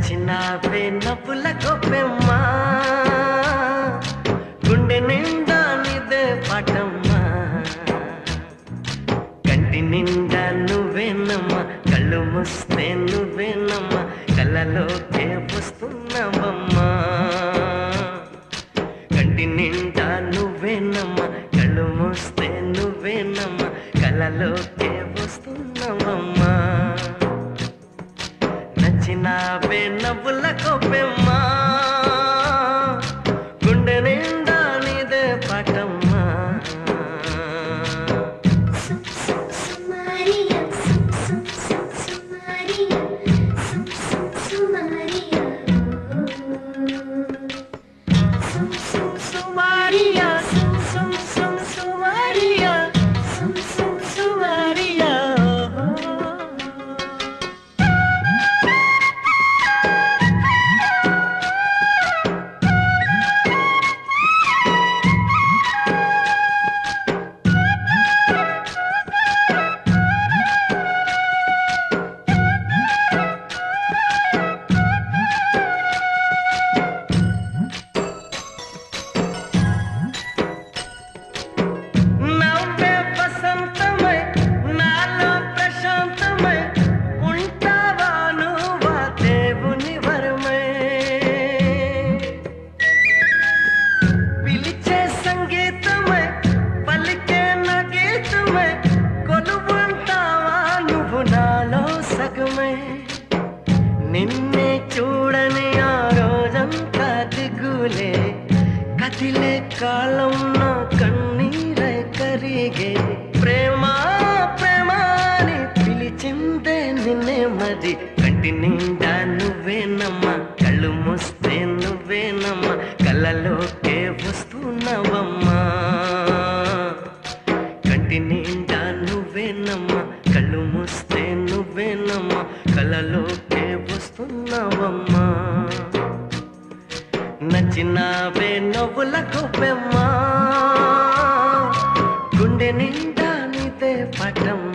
నచ్చినావే నవ్వుల గొప్పెమ్మా గుండె నిండా నీదే పాటమ్మా కంటి నిండా నువ్వేనమ్మా కళ్ళు మూస్తే నువ్వేనమ్మా కళ్ళలోకే వస్తున్నావమ్మా కంటి నిండా నువ్వేనమ్మా కళ్ళు మూస్తే నువ్వేనమ్మా కళ్ళలోకే వస్తున్నావమ్మా నచ్చినావే నవ్వుల గొప్పెమ్మా గుండె నిండా నీదే పాటమ్మా నిన్నే చూడని ఆ రోజంతా దిగులే కదిలే కాలం నా కన్నీరై కరిగే ప్రేమ ప్రేమ అని పిలిచిందే నిన్నే మరి కంటి నిండా నువ్వేనమ్మా కళ్ళు మూస్తే నువ్వేనమ్మా కళ్ళలోకే వస్తున్నావమ్మా కంటి నిండా నువ్వేనమ్మా కళ్ళు మూస్తే నువ్వేనమ్మా కళ్ళలోకే వస్తున్నావమ్మా నచ్చినావే నవ్వుల గొప్పెమ్మా గుండె నిండా నీదే పాటమ్మా